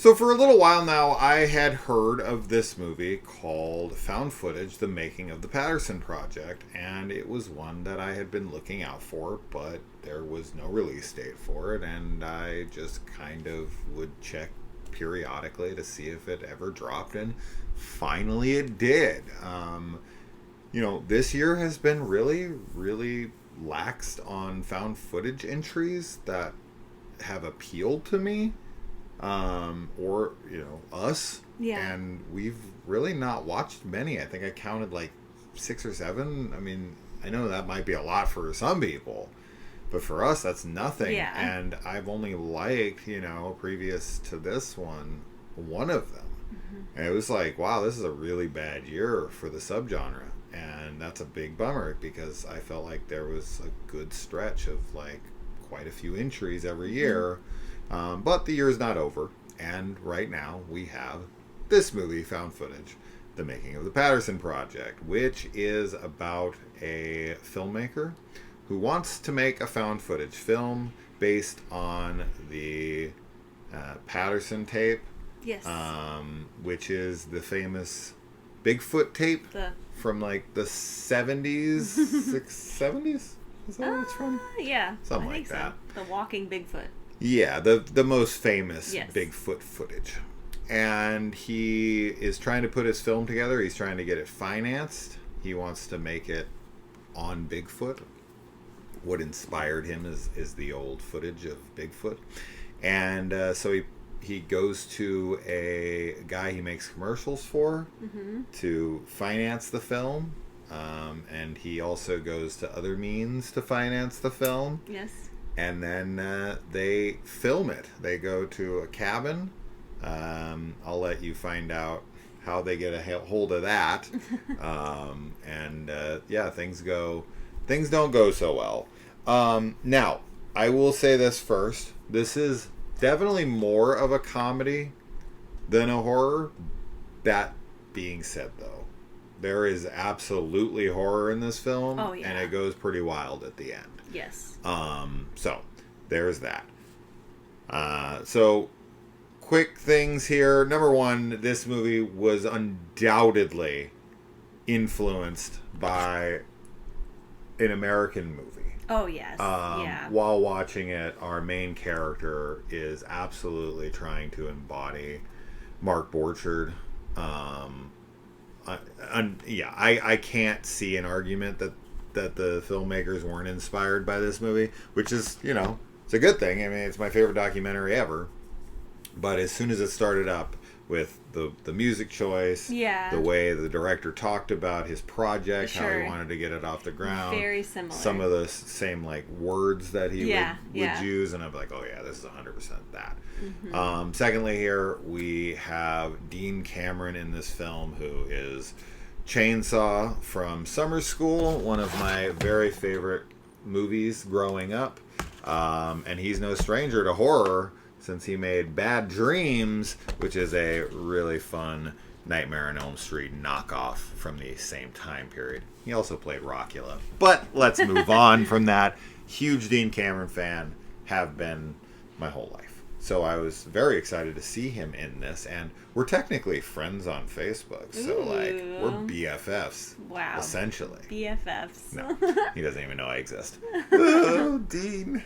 So for a little while now, I had heard of this movie called Found Footage, The Making of the Patterson Project, and it was one that I had been looking out for, but there was no release date for it, and I just kind of would check periodically to see if it ever dropped, and finally it did. This year has been really, really laxed on found footage entries that have appealed to me. Or us. Yeah. And we've really not watched many. I think I counted like 6 or 7. I mean, I know that might be a lot for some people, but for us, that's nothing. Yeah. And I've only liked, previous to this one of them. Mm-hmm. And it was like, wow, this is a really bad year for the subgenre. And that's a big bummer because I felt like there was a good stretch of like quite a few entries every year. But the year's not over, and right now we have this movie, Found Footage, The Making of the Patterson Project, which is about a filmmaker who wants to make a found footage film based on the Patterson tape. Yes. Which is the famous Bigfoot tape from like the 70s, 70s? Is that where it's from? Yeah. Something like that. So. The walking Bigfoot. Yeah, the most famous yes. Bigfoot footage. And he is trying to put his film together. He's trying to get it financed. He wants to make it on Bigfoot. What inspired him is the old footage of Bigfoot. And so he goes to a guy he makes commercials for to finance the film. And he also goes to other means to finance the film. Yes. And then they film it. They go to a cabin. I'll let you find out how they get a hold of that. Things don't go so well. Now, I will say this first. This is definitely more of a comedy than a horror. That being said, though, there is absolutely horror in this film. Oh, yeah. And it goes pretty wild at the end. Yes. So there's that. So quick things here. Number one, this movie was undoubtedly influenced by an American movie. Oh, yes. Yeah. While watching it, our main character is absolutely trying to embody Mark Borchardt. I can't see an argument that the filmmakers weren't inspired by this movie, which is, it's a good thing. I mean, it's my favorite documentary ever. But as soon as it started up with the music choice, the way the director talked about his project, how he wanted to get it off the ground, very similar. Some of the same like words that he would use, and I'm like, oh yeah, this is 100% that. Mm-hmm. Secondly, here we have Dean Cameron in this film, who is Chainsaw from Summer School, one of my very favorite movies growing up, and he's no stranger to horror since he made Bad Dreams, which is a really fun Nightmare on Elm Street knockoff from the same time period. He also played Rockula. But let's move on from that. Huge Dean Cameron fan, have been my whole life. So I was very excited to see him in this, and we're technically friends on Facebook. So we're BFFs. Wow. Essentially. BFFs. No, he doesn't even know I exist. Oh, Dean.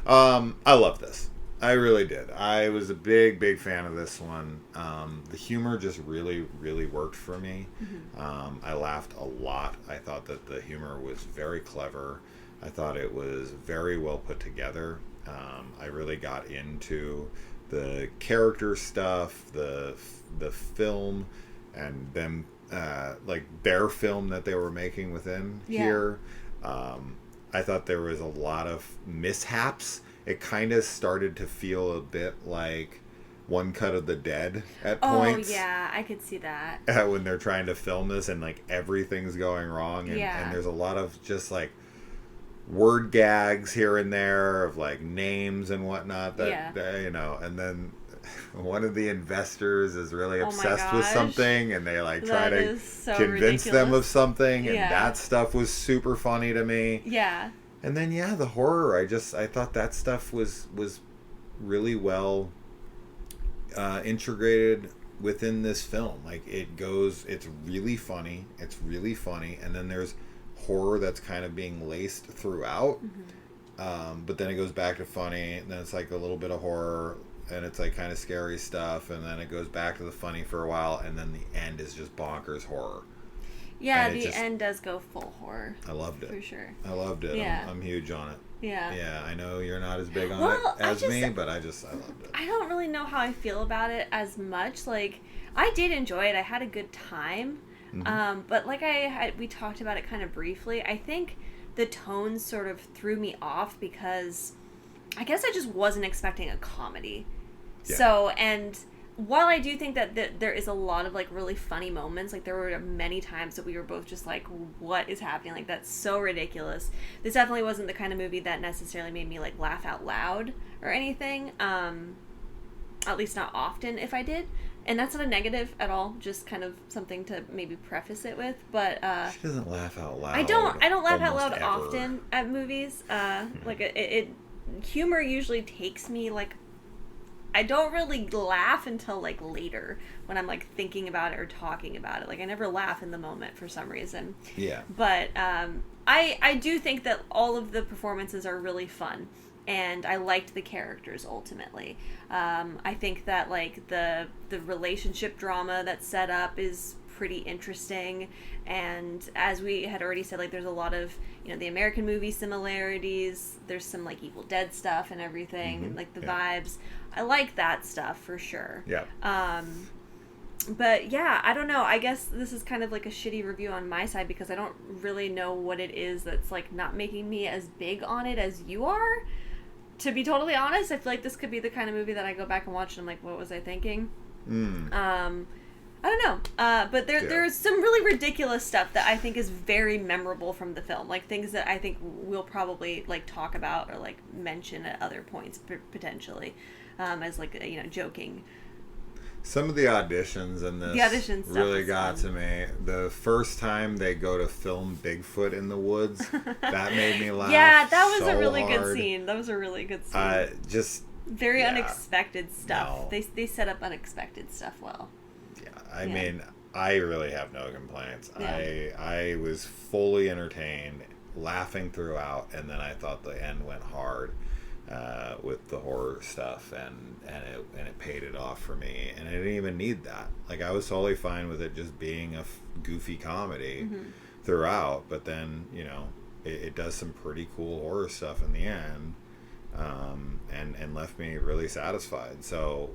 No. I love this. I really did. I was a big fan of this one. The humor just really, really worked for me. Mm-hmm. I laughed a lot. I thought that the humor was very clever. I thought it was very well put together. I really got into the character stuff, the film, and them like their film that they were making within here. I thought there was a lot of mishaps. It kind of started to feel a bit like One Cut of the Dead at points. Oh, yeah, I could see that. When they're trying to film this and, like, everything's going wrong. And there's a lot of just, like, word gags here and there of, like, names and whatnot. That and then one of the investors is really obsessed with something, and they, like, try to convince them of something. And that stuff was super funny to me. Yeah. And then, the horror, I thought that stuff was really well integrated within this film. Like, it's really funny, and then there's horror that's kind of being laced throughout. But then it goes back to funny, and then it's like a little bit of horror, and it's like kind of scary stuff, and then it goes back to the funny for a while, and then the end is just bonkers horror. Yeah, the end does go full horror. I loved it. For sure. I loved it. Yeah. I'm huge on it. Yeah. Yeah, I know you're not as big on it as me, but I loved it. I don't really know how I feel about it as much. Like, I did enjoy it. I had a good time. But like we talked about it kind of briefly, I think the tone sort of threw me off because I guess I just wasn't expecting a comedy. Yeah. So, and while I do think that there is a lot of like really funny moments, like there were many times that we were both just like, what is happening? Like, that's so ridiculous. This definitely wasn't the kind of movie that necessarily made me like laugh out loud or anything. At least not often if I did. And that's not a negative at all, just kind of something to maybe preface it with. But she doesn't laugh out loud. I don't laugh out loud ever. often at movies. Like it humor usually takes me like, I don't really laugh until like later when I'm like thinking about it or talking about it. Like, I never laugh in the moment for some reason. Yeah. But I do think that all of the performances are really fun. And I liked the characters ultimately. I think that like the relationship drama that's set up is pretty interesting, and as we had already said, like there's a lot of, you know, the American movie similarities. There's some like Evil Dead stuff and everything, and like the vibes. I like that stuff for sure. Yeah. But yeah, I don't know. I guess this is kind of like a shitty review on my side because I don't really know what it is that's like not making me as big on it as you are. To be totally honest, I feel like this could be the kind of movie that I go back and watch and I'm like, what was I thinking? I don't know. But there's some really ridiculous stuff that I think is very memorable from the film. Like things that I think we'll probably like talk about or like mention at other points potentially, as like, you know, joking. Some of the auditions in this really got to me. The first time they go to film Bigfoot in the woods, that made me laugh. Yeah, that was so a really hard. Good scene. That was a really good scene. Just very unexpected stuff. No. They set up unexpected stuff well. Yeah, I mean, I really have no complaints. Yeah. I was fully entertained, laughing throughout, and then I thought the end went hard. With the horror stuff, and it paid it off for me, and I didn't even need that. Like, I was totally fine with it just being a goofy comedy throughout, but then, you know, it does some pretty cool horror stuff in the end, and left me really satisfied. So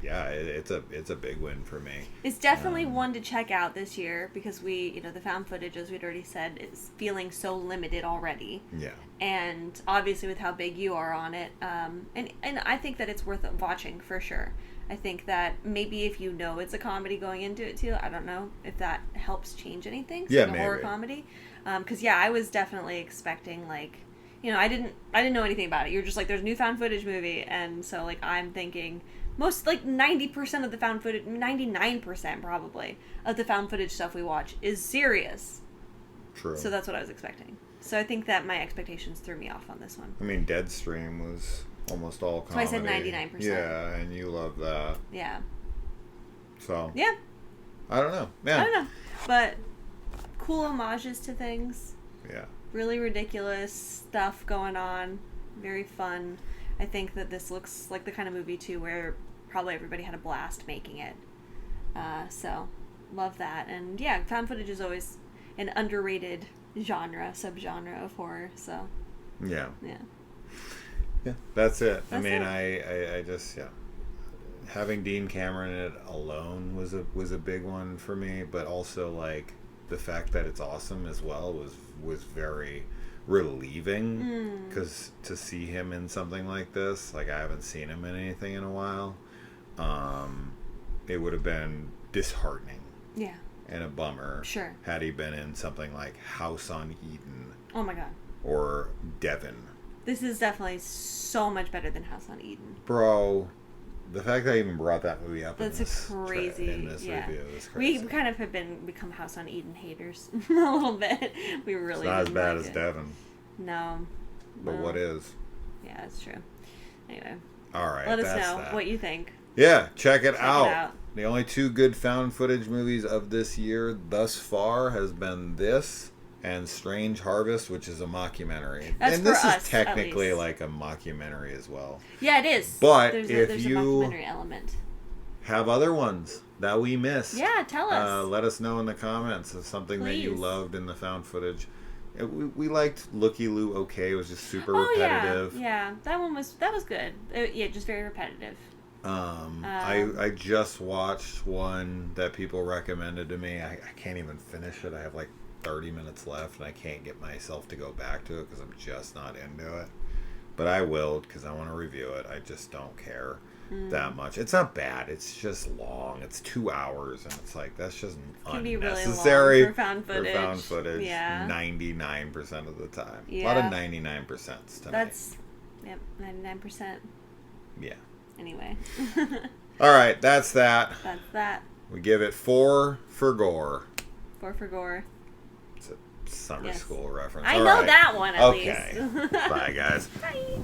yeah, it's a big win for me. It's definitely one to check out this year because the found footage, as we'd already said, is feeling so limited already. Yeah. And obviously with how big you are on it, and I think that it's worth watching for sure. I think that maybe if you know it's a comedy going into it too, I don't know if that helps change anything. So maybe. Horror comedy. Because I was definitely expecting like, I didn't know anything about it. You're just like, there's a new found footage movie, and so like I'm thinking most like 90% of the found footage, 99% probably of the found footage stuff we watch is serious. True. So that's what I was expecting. So I think that my expectations threw me off on this one. I mean, Deadstream was almost all comedy. So I said 99%. Yeah, and you love that. Yeah. So. Yeah. I don't know. Yeah. I don't know. But cool homages to things. Yeah. Really ridiculous stuff going on. Very fun. I think that this looks like the kind of movie too where probably everybody had a blast making it. So love that. And yeah, found footage is always an underrated subgenre of horror. So yeah. Yeah, that's it. I mean, I just having Dean Cameron in it alone was a big one for me, but also like the fact that it's awesome as well was very relieving, because to see him in something like this, like I haven't seen him in anything in a while, it would have been disheartening and a bummer had he been in something like House on Eden. Oh my god. Or Devon. This is definitely so much better than House on Eden. Bro, the fact that I even brought that movie up in this review is crazy. We kind of have become House on Eden haters a little bit. We really it's not as bad as Devon. No. But what is? Yeah, that's true. Anyway. All right. Let us know what you think. Yeah, check it Check out. it out. The only 2 good found footage movies of this year thus far has been this and Strange Harvest, which is a mockumentary. That's and this for is us, technically at least. like a mockumentary as well. Yeah, it is. But there's if a you documentary element. have other ones that we missed, Yeah, tell us. let us know in the comments of something that you Please. loved in the found footage. We liked Looky Loo. Okay, it was just super Oh repetitive. yeah, that was good. Yeah, just very repetitive. I just watched one that people recommended to me. I can't even finish it. I have like 30 minutes left, and I can't get myself to go back to it because I'm just not into it. But I will because I want to review it. I just don't care that much. It's not bad. It's just long. It's 2 hours, and it's like that's just unnecessary really long for found footage. Yeah, 99% of the time. Yeah. A lot of 99% tonight. That's 99%. Yeah. Anyway. All right, that's that. That's that. We give it 4 for gore. 4 for gore. It's a summer school reference. I know that one at least. Okay. Bye, guys. Bye.